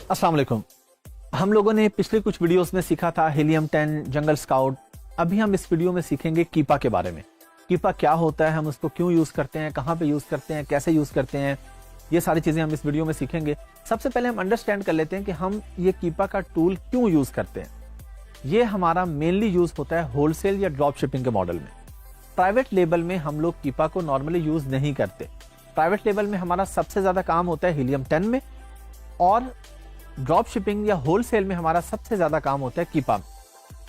अस्सलाम वालेकुम। हम लोगों ने पिछले कुछ वीडियोस में सीखा था हीलियम 10, जंगल स्काउट। अभी हम इस वीडियो में सीखेंगे कीपा के बारे में। कीपा क्या होता है, हम उसको क्यों यूज करते हैं, कहाँ पे यूज करते हैं, कैसे यूज करते हैं, ये सारी चीजें हम इस वीडियो में सीखेंगे। सबसे पहले हम अंडरस्टैंड कर लेते हैं कि हम ये कीपा का टूल क्यों यूज करते हैं। ये हमारा मेनली यूज होता है होलसेल या ड्रॉप शिपिंग के मॉडल में। प्राइवेट लेबल में हम लोग कीपा को नॉर्मली यूज नहीं करते। प्राइवेट लेबल में हमारा सबसे ज्यादा काम होता है हीलियम 10 में, और ड्रॉप शिपिंग या होलसेल में हमारा सबसे ज्यादा काम होता है कीपा में।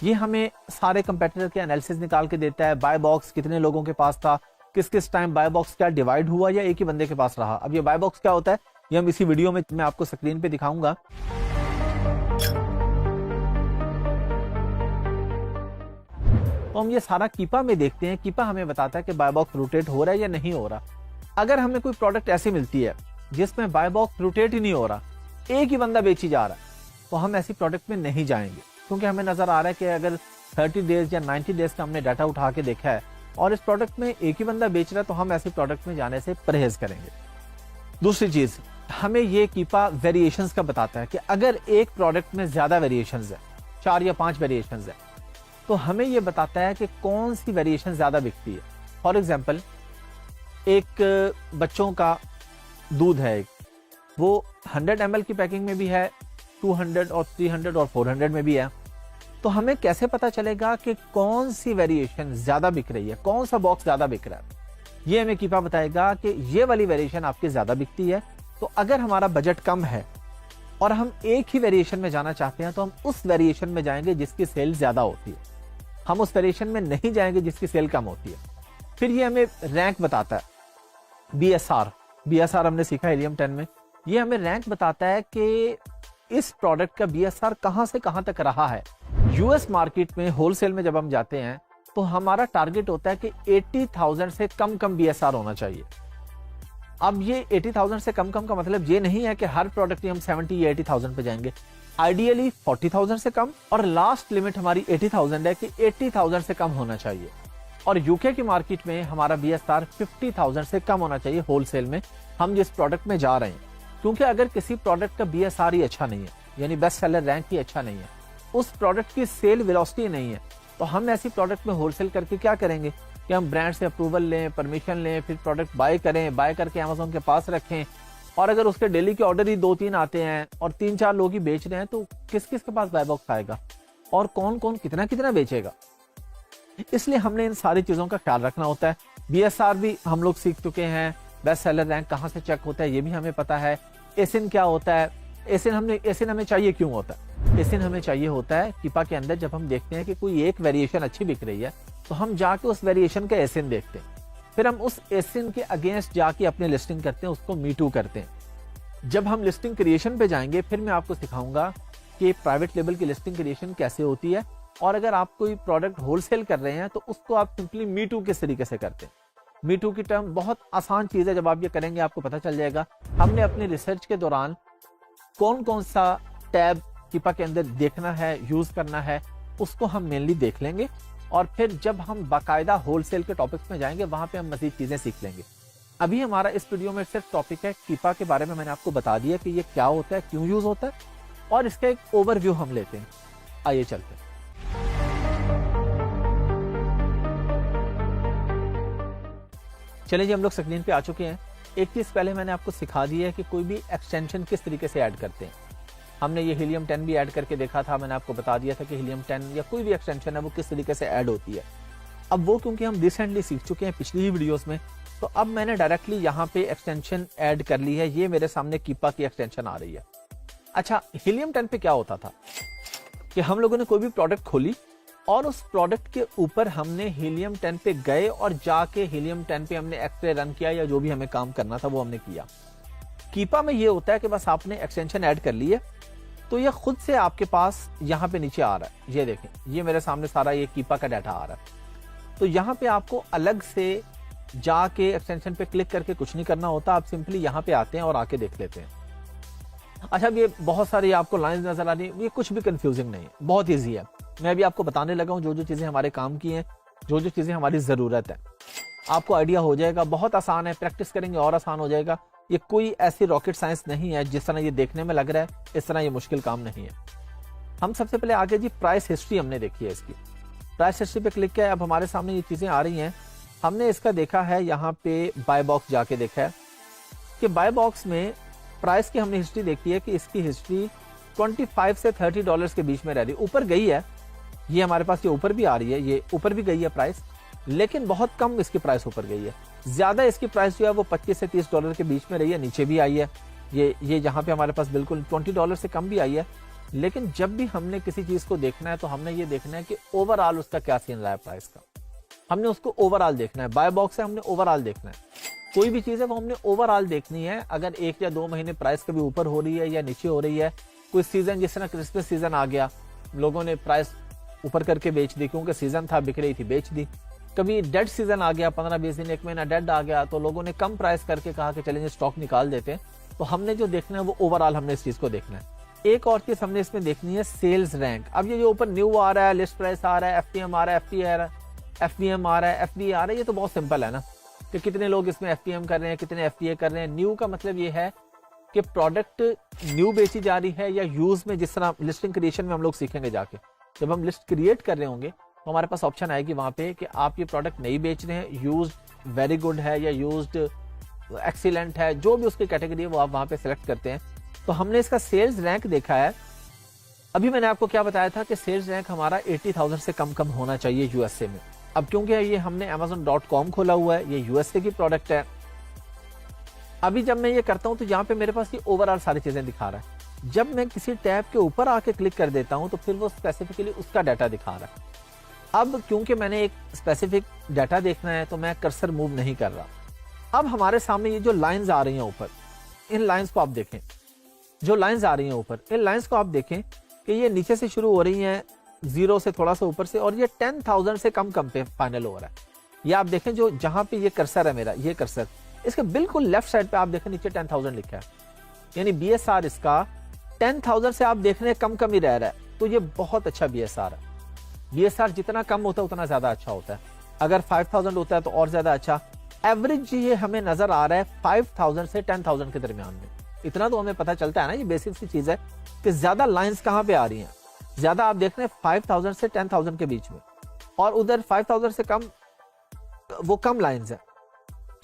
ये हमें सारे कंपेटिटर के एनालिसिस निकाल के देता है। बाय बॉक्स कितने लोगों के पास था, किस किस टाइम बाय बॉक्स क्या डिवाइड हुआ या एक ही बंदे के पास रहा। अब ये बाय बॉक्स क्या होता है ये हम इसी वीडियो में मैं आपको स्क्रीन पे दिखाऊंगा। तो हम ये सारा कीपा में देखते हैं। कीपा हमें बताता है कि बाय बॉक्स रोटेट हो रहा है या नहीं हो रहा। अगर हमें कोई प्रोडक्ट ऐसी मिलती है जिसमें बाय बॉक्स रोटेट ही नहीं हो रहा, एक ही बंदा बेची जा रहा है, तो हम ऐसी प्रोडक्ट में नहीं जाएंगे, क्योंकि हमें नजर आ रहा है कि अगर 30 डेज या 90 डेज का हमने डाटा उठा के देखा है और इस प्रोडक्ट में एक ही बंदा बेच रहा है, तो हम ऐसी प्रोडक्ट में जाने से परहेज करेंगे। दूसरी चीज, हमें ये कीपा वेरिएशंस का बताता है कि अगर एक प्रोडक्ट में ज्यादा वेरिएशंस है, 4 या 5 वेरिएशंस है, तो हमें ये बताता है कि कौन सी वेरिएशन ज्यादा बिकती है। फॉर एग्जाम्पल, एक बच्चों का दूध है, वो 100 ml की पैकिंग में भी है, 200 और 300 और 400 में भी है। तो हमें कैसे पता चलेगा कि कौन सी वेरिएशन ज्यादा बिक रही है, कौन सा बॉक्स ज्यादा बिक रहा है। ये हमें कीपा बताएगा कि ये वाली वेरिएशन आपकी ज्यादा बिकती है। तो अगर हमारा बजट कम है और हम एक ही वेरिएशन में जाना चाहते हैं, तो हम उस वेरिएशन में जाएंगे जिसकी सेल ज्यादा होती है। हम उस वेरिएशन में नहीं जाएंगे जिसकी सेल कम होती है। फिर ये हमें रैंक बताता है, बीएसआर हमने सीखा हीलियम 10 में। ये हमें रैंक बताता है कि इस प्रोडक्ट का बीएसआर कहां से कहां तक रहा है। यूएस मार्केट में होलसेल में जब हम जाते हैं तो हमारा टारगेट होता है कि 80,000 से कम बीएसआर होना चाहिए। अब ये 80,000 से कम का मतलब ये नहीं है कि हर प्रोडक्ट में हम 70 या 80,000 पे जाएंगे। आइडियली 40,000 से कम, और लास्ट लिमिट हमारी 80,000 है कि 80,000 से कम होना चाहिए। और यूके की मार्केट में हमारा बीएसआर 50,000 से कम होना चाहिए होलसेल में, हम जिस प्रोडक्ट में जा रहे हैं। क्योंकि अगर किसी प्रोडक्ट का बीएसआर ही अच्छा नहीं है, यानी बेस्ट सेलर रैंक ही अच्छा नहीं है, उस प्रोडक्ट की सेल वेलोसिटी नहीं है, तो हम ऐसी प्रोडक्ट में होलसेल करके क्या करेंगे कि हम ब्रांड से अप्रूवल लें, परमिशन लें, फिर प्रोडक्ट बाय करें, बाय करके अमेज़न के पास रखें। और अगर उसके डेली के ऑर्डर ही 2-3 आते हैं और 3-4 लोग ही बेच रहे हैं, तो किस किस के पास बाय बॉक्स आएगा और कौन कौन कितना कितना बेचेगा। इसलिए हमने इन सारी चीजों का ख्याल रखना होता है। बीएसआर भी हम लोग सीख चुके हैं, बेस्ट सेलर रैंक कहां से चेक होता है ये भी हमें पता है। एसिन क्या होता है, एसिन हमें चाहिए क्यों होता है। एसिन हमें चाहिए होता है कीपा के अंदर जब हम देखते हैं कि कोई एक वेरिएशन अच्छी बिक रही है, तो हम जाके उस वेरिएशन का एसिन देखते हैं, फिर हम उस एसिन के अगेंस्ट जाके अपनी लिस्टिंग करते हैं, उसको मीटू करते हैं। जब हम लिस्टिंग क्रिएशन पे जाएंगे, फिर मैं आपको सिखाऊंगा कि प्राइवेट लेबल की लिस्टिंग क्रिएशन कैसे होती है, और अगर आप कोई प्रोडक्ट होलसेल कर रहे हैं तो उसको आप सिंपली मीटू किस तरीके से करते हैं। मीटू की टर्म बहुत आसान चीज है, जब आप ये करेंगे आपको पता चल जाएगा। हमने अपनी रिसर्च के दौरान कौन कौन सा टैब कीपा के अंदर देखना है, यूज करना है, उसको हम मेनली देख लेंगे, और फिर जब हम बाकायदा होलसेल के टॉपिक्स में जाएंगे वहां पे हम मजीद चीजें सीख लेंगे। अभी हमारा इस वीडियो में सिर्फ टॉपिक है कीपा के बारे में। मैंने आपको बता दिया कि ये क्या होता है, क्यों यूज होता है, और इसका एक ओवरव्यू हम लेते हैं। आइए चलते हैं। चलिए जी, हम लोग स्क्रीन पे आ चुके हैं। एक चीज पहले मैंने आपको सिखा दी है कि कोई भी एक्सटेंशन किस तरीके से ऐड करते हैं। हमने ये हीलियम 10 भी ऐड करके देखा था। मैंने आपको बता दिया था कि हीलियम 10 या कोई भी एक्सटेंशन है वो किस तरीके से ऐड होती है। अब वो क्योंकि हम रिसेंटली सीख चुके हैं पिछली ही वीडियोस में, तो अब मैंने डायरेक्टली यहाँ पे एक्सटेंशन ऐड कर ली है। ये मेरे सामने कीपा की एक्सटेंशन आ रही है। अच्छा, हीलियम 10 पे क्या होता था कि हम लोगों ने कोई भी प्रोडक्ट खोली और उस प्रोडक्ट के ऊपर हमने हीलियम 10 पे गए और जाके हीलियम 10 पे हमने एक्सरे रन किया, या जो भी हमें काम करना था वो हमने किया। कीपा में ये होता है कि बस आपने एक्सटेंशन ऐड कर ली है, तो ये खुद से आपके पास यहाँ पे नीचे आ रहा है। ये देखें, ये मेरे सामने सारा ये कीपा का डाटा आ रहा है। तो यहाँ पे आपको अलग से जाके एक्सटेंशन पे क्लिक करके कुछ नहीं करना होता, आप सिंपली यहाँ पे आते हैं और आके देख लेते हैं। अच्छा, ये बहुत सारी आपको लाइंस नजर आ रही है, ये कुछ भी कंफ्यूजिंग नहीं है, बहुत ईजी है। मैं अभी आपको बताने लगा हूँ जो जो चीजें हमारे काम की हैं, जो जो चीजें हमारी जरूरत है। आपको आइडिया हो जाएगा। बहुत आसान है, प्रैक्टिस करेंगे और आसान हो जाएगा। ये कोई ऐसी रॉकेट साइंस नहीं है, जिस तरह ये देखने में लग रहा है इस तरह ये मुश्किल काम नहीं है। हम सबसे पहले आगे जी प्राइस हिस्ट्री हमने देखी है इसकी। प्राइस हिस्ट्री पे क्लिक किया, अब हमारे सामने ये चीजें आ रही हैं। हमने इसका देखा है यहाँ पे बाय बॉक्स जाके देखा है कि बाय बॉक्स में प्राइस की हमने हिस्ट्री देखी है कि इसकी हिस्ट्री 25 से $30 के बीच में रह रही है। ऊपर गई है, ये हमारे पास ये ऊपर भी आ रही है, ये ऊपर भी गई है प्राइस, लेकिन बहुत कम इसकी प्राइस ऊपर गई है। ज्यादा इसकी प्राइस जो है वो $25 से $30 के बीच में रही है, नीचे भी आई है। ये यहाँ पे हमारे पास बिल्कुल $20 से कम भी आई है। लेकिन जब भी हमने किसी चीज को देखना है तो हमने ये देखना है कि ओवरऑल उसका क्या सीन रहा है प्राइस का। हमने उसको ओवरऑल देखना है। बाय बॉक्स से हमने ओवरऑल देखना है। कोई भी चीज है वो हमने ओवरऑल देखनी है। अगर 1 या 2 महीने प्राइस कभी ऊपर हो रही है या नीचे हो रही है, कोई सीजन जिस तरह क्रिसमस सीजन आ गया, लोगों ने प्राइस ऊपर करके बेच दी क्योंकि सीजन था, बिक रही थी, बेच दी। कभी डेड सीजन आ गया, 15-20 दिन 1 महीना डेड आ गया, तो लोगों ने कम प्राइस करके कहा कि चलेंगे स्टॉक निकाल देते हैं। तो हमने जो देखना है वो ओवरऑल हमने इस चीज को देखना है। एक और चीज हमने इसमें देखनी है सेल्स रैंक। अब ये जो ऊपर न्यू आ रहा है, लिस्ट प्राइस आ रहा है, एफटीएम आ रहा है, एफटी आ रहा है, एफबीएम आ रहा है, एफडी आ रहा है, ये तो बहुत सिंपल है ना कि कितने लोग इसमें एफपीएम कर रहे हैं, कितने एफटीए कर रहे हैं। न्यू का मतलब ये है कि प्रोडक्ट न्यू बेची जा रही है या यूज में, जिस तरह लिस्टिंग क्रिएशन में हम लोग सीखेंगे जाके। जब हम लिस्ट क्रिएट कर रहे होंगे तो हमारे पास ऑप्शन आएगी वहां पे कि आप ये प्रोडक्ट नहीं बेच रहे हैं, यूज्ड वेरी गुड है या यूज्ड एक्सीलेंट है, जो भी उसकी कैटेगरी है वो आप वहां पे सिलेक्ट करते हैं। तो हमने इसका सेल्स रैंक देखा है। अभी मैंने आपको क्या बताया था कि सेल्स रैंक हमारा 80,000 से कम होना चाहिए यूएसए में। अब क्योंकि ये हमने Amazon.com खोला हुआ है, ये यूएसए की प्रोडक्ट है। अभी जब मैं ये करता हूं तो यहाँ पे मेरे पास ये ओवरऑल सारी चीजें दिखा रहा है। जब मैं किसी टैब के ऊपर आके क्लिक कर देता हूं तो फिर वो स्पेसिफिकली उसका डाटा दिखा रहा है। अब क्योंकि मैंने एक स्पेसिफिक डाटा देखना है तो मैं कर्सर मूव नहीं कर रहा। अब हमारे सामने ये जो लाइंस आ रही हैं ऊपर, इन लाइंस को आप देखें। जो लाइंस आ रही हैं ऊपर, इन लाइंस को आप देखें कि ये नीचे से शुरू हो रही हैं, 0 से थोड़ा सा ऊपर से, और ये 10,000 से कम पे फाइनल हो रहा है। ये आप देखें, जो जहां पे ये कर्सर है मेरा, ये कर्सर, इसके बिल्कुल लेफ्ट साइड पे आप देखें नीचे 10,000 लिखा है, यानी बीएसआर इसका 10,000 से आप देख रहे हैं कम ही रह रहा है। तो ये बहुत अच्छा बीएसआर है। बीएसआर जितना कम होता है उतना ज्यादा अच्छा होता है। अगर 5,000 होता है तो और ज्यादा अच्छा। एवरेज ये हमें नजर आ रहा है 5,000 से 10,000 के दरमियान में। इतना तो हमें पता चलता है ना, ये बेसिक सी चीज है कि ज्यादा लाइंस कहां पे आ रही हैं। ज्यादा आप देख रहे हैं 5,000 से 10,000 के बीच में, और उधर 5,000 से कम वो कम लाइंस है।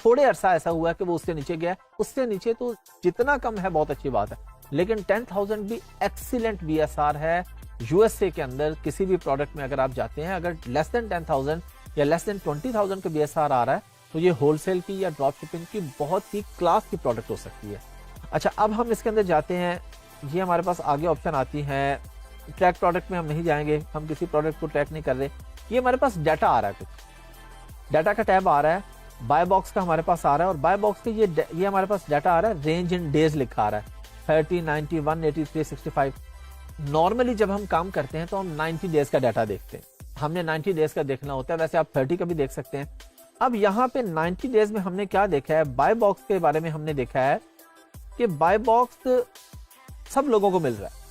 थोड़े अरसा ऐसा हुआ है कि वो उससे नीचे गया, उससे नीचे तो जितना कम है बहुत अच्छी बात है, लेकिन 10,000 भी एक्सीलेंट बीएसआर है। यूएसए के अंदर किसी भी प्रोडक्ट में अगर आप जाते हैं, अगर लेस देन 10,000 या लेस देन 20,000 का बीएसआर आ रहा है तो ये होलसेल की या ड्रॉप शिपिंग की बहुत ही क्लास की प्रोडक्ट हो सकती है। अच्छा, अब हम इसके अंदर जाते हैं। ये हमारे पास आगे ऑप्शन आती है। ट्रैक प्रोडक्ट में हम नहीं जाएंगे, हम किसी प्रोडक्ट को ट्रैक नहीं कर रहे। ये हमारे पास डाटा आ रहा है, कुछ डाटा का टैब आ रहा है, बाय बॉक्स का हमारे पास आ रहा है, और बाय बॉक्स के ये हमारे पास डाटा आ रहा है। रेंज इन डेज लिखा आ रहा है, 30, 90, 180, 365। नॉर्मली जब हम काम करते हैं तो हम 90 डेज का डाटा देखते हैं। हमने 90 डेज का देखना होता है, वैसे आप 30 का भी देख सकते हैं। अब यहाँ पे 90 डेज में हमने क्या देखा है, बाय बॉक्स के बारे में हमने देखा है कि बाय बॉक्स सब लोगों को मिल रहा है।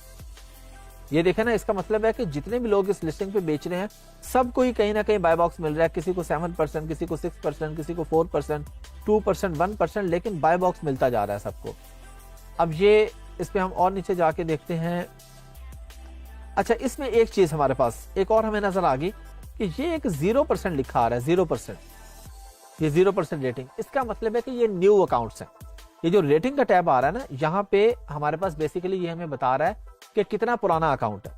ये देखा ना, इसका मतलब है कि जितने भी लोग इस लिस्टिंग पे बेच रहे हैं सबको ही कहीं ना कहीं बाय बॉक्स मिल रहा है। किसी को 7%, किसी को 6%, किसी को 4%, 2%, 1%, लेकिन बाय बॉक्स मिलता जा रहा है सबको। अब ये इस पे हम और नीचे जाके देखते हैं। अच्छा, इसमें एक चीज हमारे पास एक और हमें नजर आ गई कि ये एक 0% लिखा आ रहा है, 0%। ये 0% रेटिंग, इसका मतलब है कि ये न्यू अकाउंट्स हैं। ये जो रेटिंग का टैब आ रहा है ना, यहाँ पे हमारे पास बेसिकली ये हमें बता रहा है कि कितना पुराना अकाउंट है।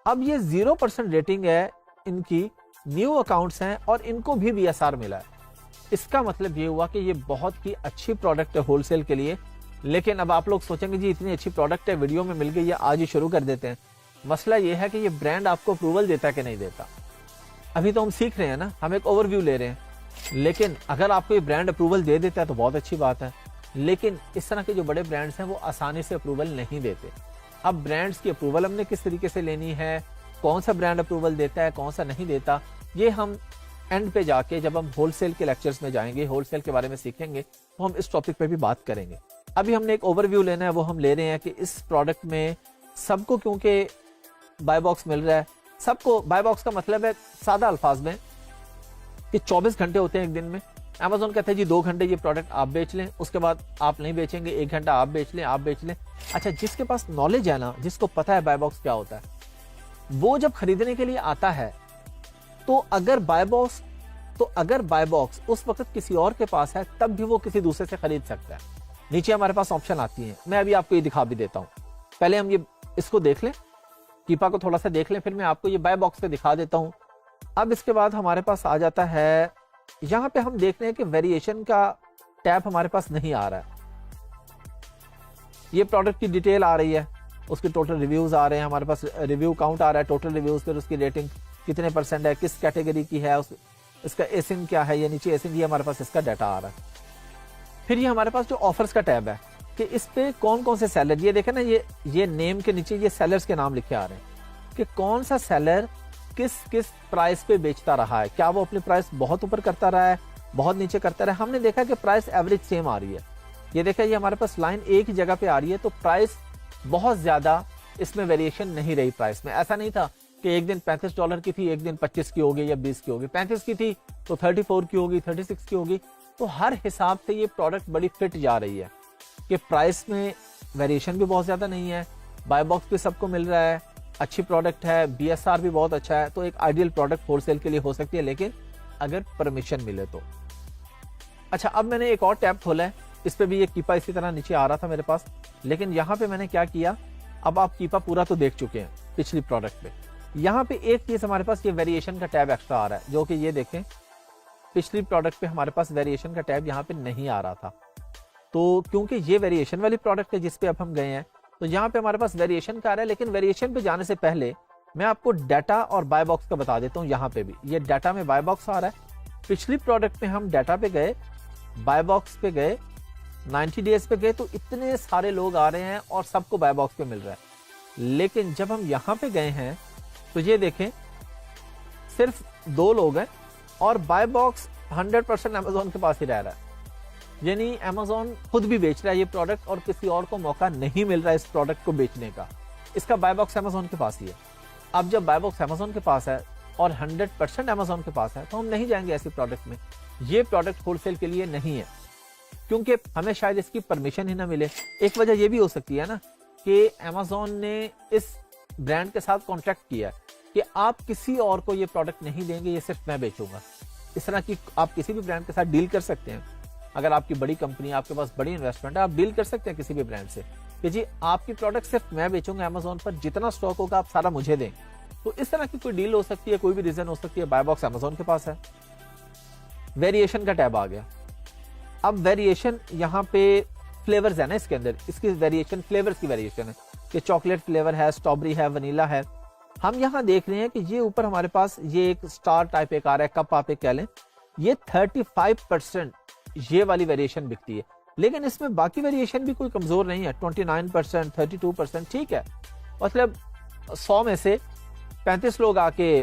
अब ये 0% रेटिंग है, इनकी न्यू अकाउंट्स हैं और इनको भी बीएसआर मिला है। इसका मतलब ये हुआ कि ये बहुत ही अच्छी प्रोडक्ट है होलसेल के लिए। लेकिन अब आप लोग सोचेंगे जी इतनी अच्छी प्रोडक्ट है, वीडियो में मिल गई है, आज ही शुरू कर देते हैं। मसला ये है कि ये ब्रांड आपको अप्रूवल देता है कि नहीं देता। अभी तो हम सीख रहे हैं ना, हम एक ओवरव्यू ले रहे हैं। लेकिन अगर आपको ये ब्रांड अप्रूवल दे देता है तो बहुत अच्छी बात है। लेकिन इस तरह के जो बड़े ब्रांड्स हैं वो आसानी से अप्रूवल नहीं देते। अब ब्रांड्स की अप्रूवल हमने किस तरीके से लेनी है, कौन सा ब्रांड अप्रूवल देता है, कौन सा नहीं देता, ये हम एंड पे जाके जब हम होलसेल के लेक्चर्स में जाएंगे, होलसेल के बारे में सीखेंगे, तो हम इस टॉपिक पे भी बात करेंगे। अभी हमने एक ओवरव्यू लेना है, वो हम ले रहे हैं कि इस प्रोडक्ट में सबको क्योंकि बाय बॉक्स मिल रहा है। सबको बाय बॉक्स का मतलब है सादा अल्फाज में कि 24 घंटे होते हैं एक दिन में, Amazon कहते हैं जी 2 घंटे ये प्रोडक्ट आप बेच लें, उसके बाद आप नहीं बेचेंगे, 1 घंटा आप बेच लें। अच्छा, जिसके पास नॉलेज है ना, जिसको पता है बाय बॉक्स क्या होता है, वो जब खरीदने के लिए आता है तो अगर बाय बॉक्स उस वक्त किसी और के पास है, तब भी वो किसी दूसरे से खरीद सकता है। नीचे हमारे पास ऑप्शन आती है, मैं अभी आपको ये दिखा भी देता हूं। पहले हम ये इसको देख लें, कीपा को थोड़ा सा देख लें, फिर मैं आपको ये बाय बॉक्स पे दिखा देता हूं। अब इसके बाद हमारे पास आ जाता है, यहां पे हम देख रहे हैं कि वेरिएशन का टैब हमारे पास नहीं आ रहा है। ये प्रोडक्ट की डिटेल आ रही है, उसके टोटल रिव्यूज आ रहे हैं, हमारे पास रिव्यू काउंट आ रहा है, टोटल रिव्यूज, फिर उसकी रेटिंग कितने % है, किस कैटेगरी की है, इसका एसिन क्या है, ये नीचे एसिन, ये हमारे पास इसका डाटा आ रहा है। फिर ये हमारे पास जो ऑफर्स का टैब है कि इस पे कौन कौन से सेलर, ये देखें ना, ये नेम के नीचे ये सेलर्स के नाम लिखे आ रहे हैं कि कौन सा सेलर किस प्राइस पे बेचता रहा है, क्या वो अपनी प्राइस बहुत ऊपर करता रहा है, बहुत नीचे करता रहा है। हमने देखा कि प्राइस एवरेज सेम आ रही है। ये देखा, ये हमारे पास लाइन एक ही जगह पे आ रही है, तो प्राइस बहुत ज्यादा इसमें वेरिएशन नहीं रही प्राइस में। ऐसा नहीं था कि एक दिन $35 की थी, एक दिन 25 की होगी या 20 की होगी, 35 की थी तो 34 की होगी, 36 की होगी। तो हर हिसाब से ये प्रोडक्ट बड़ी फिट जा रही है कि प्राइस में वेरिएशन भी बहुत ज्यादा नहीं है, बाय बॉक्स भी सबको मिल रहा है, अच्छी प्रोडक्ट है, BSR भी बहुत अच्छा है। तो एक आइडियल प्रोडक्ट होलसेल के लिए हो सकती है, लेकिन अगर परमिशन मिले तो। अच्छा, अब मैंने एक और टैब खोला है, इस पे भी ये कीपा इसी तरह नीचे आ रहा था मेरे पास, लेकिन यहाँ पे मैंने क्या किया, अब आप कीपा पूरा तो देख चुके हैं पिछली प्रोडक्ट पे। यहाँ पे एक चीज हमारे पास ये वेरिएशन का टैब एक्स्ट्रा आ रहा है, जो कि ये देखें, पिछली प्रोडक्ट पे हमारे पास वेरिएशन का टैब यहाँ पे नहीं आ रहा था। तो क्योंकि ये वेरिएशन वाली प्रोडक्ट है जिसपे अब हम गए हैं, तो यहाँ पे हमारे पास वेरिएशन का आ रहा है। लेकिन वेरिएशन पे जाने से पहले मैं आपको डाटा और बाय बॉक्स का बता देता हूँ। यहाँ पे भी ये डाटा में बाय बॉक्स आ रहा है। पिछली प्रोडक्ट में हम डाटा पे गए, बाय बॉक्स पे गए, 90 डेज पे गए, तो इतने सारे लोग आ रहे हैं और सबको बाय बॉक्स पे मिल रहा है। लेकिन जब हम यहाँ पे गए हैं तो ये देखें, सिर्फ 2 लोग हैं और बाय बॉक्स 100% अमेजोन के पास ही रह रहा है। यानी अमेजोन खुद भी बेच रहा है ये प्रोडक्ट और किसी और को मौका नहीं मिल रहा है इस प्रोडक्ट को बेचने का। इसका बाय बॉक्स अमेजोन के पास ही है। अब जब बाय बॉक्स अमेजोन के पास है और 100% अमेजोन के पास है, तो हम नहीं जाएंगे ऐसी प्रोडक्ट में। ये प्रोडक्ट होलसेल के लिए नहीं है, क्योंकि हमें शायद इसकी परमिशन ही ना मिले। एक वजह ये भी हो सकती है ना कि अमेजोन ने इस ब्रांड के साथ कॉन्ट्रैक्ट किया कि आप किसी और को ये प्रोडक्ट नहीं देंगे, ये सिर्फ मैं बेचूंगा। इस तरह की आप किसी भी ब्रांड के साथ डील कर सकते हैं। अगर आपकी बड़ी कंपनी, आपके पास बड़ी इन्वेस्टमेंट है, आप डील कर सकते हैं किसी भी ब्रांड से कि जी आपकी प्रोडक्ट सिर्फ मैं बेचूंगा अमेजोन पर, जितना स्टॉक होगा आप सारा मुझे दें। तो इस तरह की कोई डील हो सकती है, कोई भी रीजन हो सकती है। बाय बॉक्स अमेजोन के पास है। वेरिएशन का टैब आ गया। अब वेरिएशन यहाँ पे फ्लेवर्स है ना, इसके अंदर इसकी वेरिएशन, फ्लेवर्स की वेरिएशन है कि चॉकलेट फ्लेवर है, स्ट्रॉबेरी है, वनीला है। हम यहाँ देख रहे हैं कि ये ऊपर हमारे पास ये एक स्टार टाइप एक आ रहा है, कप आप एक कह लें, ये 35% ये वाली वेरिएशन बिकती है। लेकिन इसमें बाकी वेरिएशन भी कोई कमजोर नहीं है, 29%, 32%, ठीक है। मतलब 100 में से 35 लोग आके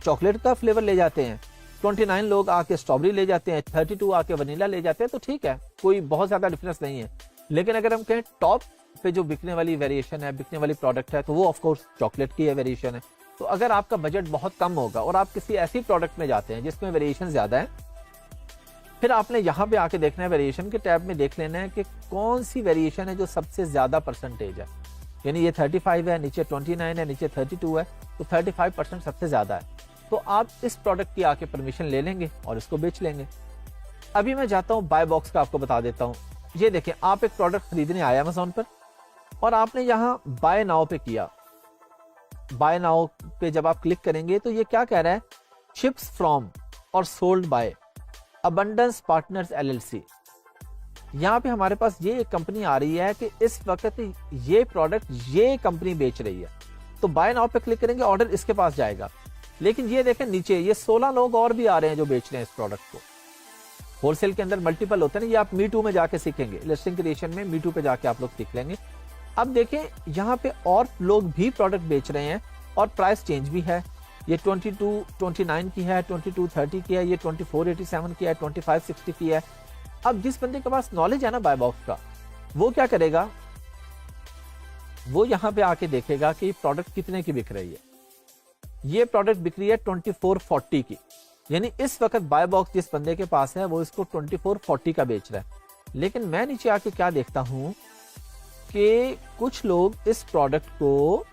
चॉकलेट का फ्लेवर ले जाते हैं, 29 लोग आके स्ट्रॉबेरी ले जाते हैं, 32 आके वनीला ले जाते हैं, तो ठीक है, कोई बहुत ज्यादा डिफरेंस नहीं है। लेकिन अगर हम कहें टॉप पे जो बिकने वाली वेरिएशन है, बिकने वाली प्रोडक्ट है, तो वो ऑफ कोर्स चॉकलेट की है वेरिएशन है। तो अगर आपका बजट बहुत कम होगा और आप किसी ऐसी प्रोडक्ट में जाते हैं जिसमें वेरिएशन ज्यादा है, फिर आपने यहाँ पे आके देखना है, वेरिएशन के टैब में देख लेना है कि कौन सी वेरिएशन है जो सबसे ज्यादा परसेंटेज है। यानी ये 35 है, नीचे 29 है, नीचे 32 है, तो 35% सबसे ज्यादा है। तो आप इस प्रोडक्ट की आके परमिशन ले लेंगे और इसको बेच लेंगे। अभी मैं जाता हूँ बाय बॉक्स का, आपको बता देता हूँ। ये देखें, आप एक प्रोडक्ट खरीदने आए अमेज़न पर और आपने यहाँ बाय नाउ पे किया। बाय नाउ पे जब आप क्लिक करेंगे तो ये क्या कह रहा है, शिप्स फ्रॉम और sold by abundance partners LLC। यहाँ पे हमारे पास ये एक कंपनी आ रही है कि इस वक्त ये प्रोडक्ट ये कंपनी बेच रही है। तो बाय नाउ पे क्लिक करेंगे, ऑर्डर इसके पास जाएगा। लेकिन ये देखें नीचे, ये 16 लोग और भी आ रहे हैं जो बेच रहे हैं इस प्रोडक्ट को। होलसेल के अंदर मल्टीपल होते हैं ना, ये आप मी टू में जाके सीखेंगे, लिस्टिंग क्रिएशन में मी टू पे जाके आप लोग सीख लेंगे। अब देखें यहाँ पे और लोग भी प्रोडक्ट बेच रहे हैं और प्राइस चेंज भी है। ये 2229 की है, 2230 की है, ये 2487 की है, 2560 की है। अब जिस बंदे के पास नॉलेज है ना बाय बॉक्स का, वो क्या करेगा, वो यहाँ पे आके देखेगा कि प्रोडक्ट कितने की बिक रही है। ये प्रोडक्ट बिक रही है 2440 की। यानी इस वक्त बाय बॉक्स जिस बंदे के पास है वो इसको 2440 का बेच रहा है। लेकिन मैं नीचे आके क्या देखता हूं कि कुछ लोग इस प्रोडक्ट को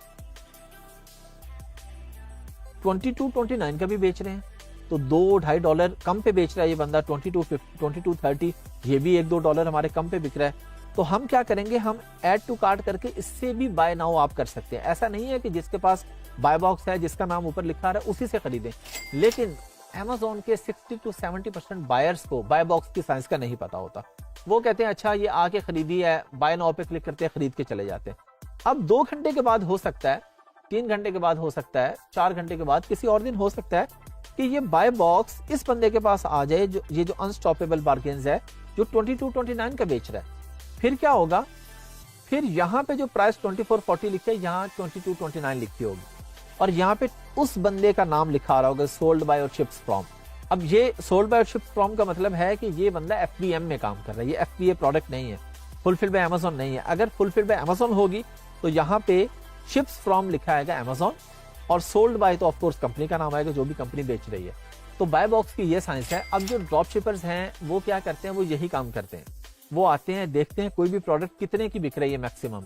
2229 का भी बेच रहे हैं, तो $2-2.5 कम पे बेच रहा है ये बंदा, 2230, ये भी $1-2 हमारे कम पे बिक रहा है। तो हम क्या करेंगे, हम ऐड टू कार्ट करके इससे भी बाय नाउ आप कर सकते हैं। ऐसा नहीं है कि जिसके पास बाय बॉक्स है, जिसका नाम ऊपर लिखा आ रहा है, उसी से खरीदें। लेकिन Amazon के 60 to 70% बायर्स को बाय बॉक्स की साइंस का नहीं पता होता। वो कहते हैं अच्छा ये आके खरीदी है, बाय नाउ पे क्लिक करते हैं, खरीद के चले जाते हैं। अब 2 घंटे के बाद हो सकता है, 3 घंटे के बाद हो सकता है, 4 घंटे के बाद, किसी और दिन हो सकता है कि ये बाय बॉक्स इस बंदे के पास आ जाए, जो ये जो अनस्टॉपेबल बार्गेन्स है, जो 2229 का बेच रहा है। फिर क्या होगा, फिर यहाँ पे जो प्राइस 2440 लिखी है, यहाँ 2229 लिखी होगी, और यहाँ पे उस बंदे का नाम लिखा आ रहा होगा, सोल्ड बाय और शिप्स फ्रॉम। अब ये सोल्ड बाय और शिप्स फ्रॉम का मतलब है कि ये बंदा FBM में काम कर रहा है, ये FBA प्रोडक्ट नहीं है, फुलफिल्ड बाय Amazon नहीं है। अगर फुलफिल्ड बाय Amazon होगी तो यहाँ पे शिप्स फ्रॉम लिखा आएगा Amazon, और सोल्ड बाय तो ऑफकोर्स कंपनी का नाम आएगा, जो भी कंपनी बेच रही है। तो बाय बॉक्स की ये साइंस है। अब जो ड्रॉप शिपर्स हैं वो क्या करते हैं, वो यही काम करते हैं। वो आते हैं, देखते हैं कोई भी प्रोडक्ट कितने की बिक रही है मैक्सिमम,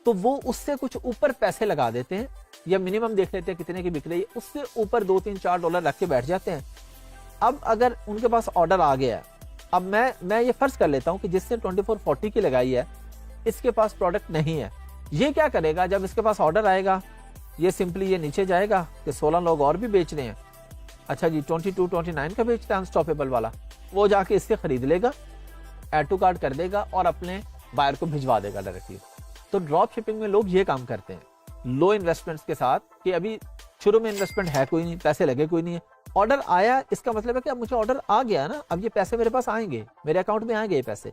तो वो उससे कुछ ऊपर पैसे लगा देते हैं, या मिनिमम देख लेते हैं कितने की बिक रही है, उससे ऊपर $2-3-4 रख के बैठ जाते हैं। अब अगर उनके पास ऑर्डर आ गया है, अब मैं ये फर्ज कर लेता हूं कि जिसने 2440 की लगाई है, इसके पास प्रोडक्ट नहीं है। ये क्या करेगा, जब इसके पास ऑर्डर आएगा, ये सिंपली ये नीचे जाएगा कि 16 लोग और भी बेच रहे हैं, अच्छा जी 2229 का बेचता है अनस्टॉपेबल वाला, वो जाके इससे खरीद लेगा, ऐड टू कार्ट कर देगा और अपने बायर को भिजवा देगा डायरेक्टली। तो ड्रॉप शिपिंग में लोग ये काम करते हैं लो इन्वेस्टमेंट्स के साथ, कि अभी शुरू में इन्वेस्टमेंट है कोई नहीं, पैसे लगे कोई नहीं है, ऑर्डर आया, इसका मतलब है कि अब मुझे ऑर्डर आ गया ना, अब ये पैसे मेरे पास आएंगे, मेरे अकाउंट में आएंगे ये पैसे।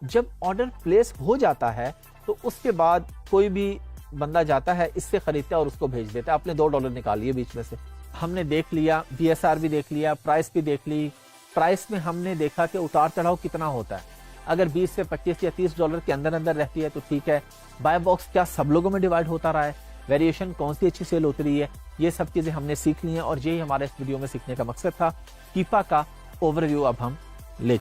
जब ऑर्डर प्लेस हो जाता है तो उसके बाद कोई भी बंदा जाता है, इससे खरीदता है और उसको भेज देता है, अपने $2 निकाल लिए बीच में से। हमने देख लिया, BSR भी देख लिया, प्राइस भी देख ली। प्राइस में हमने देखा कि उतार चढ़ाव कितना होता है। अगर 20 से 25 या $30 के अंदर अंदर रहती है तो ठीक है। बाय बॉक्स क्या सब लोगों में डिवाइड होता रहा है, वेरिएशन कौन सी अच्छी सेल होती रही है, ये सब चीजें हमने सीख ली हैं, और यही हमारे इस वीडियो में सीखने का मकसद था। कीपा का ओवरव्यू अब हम ले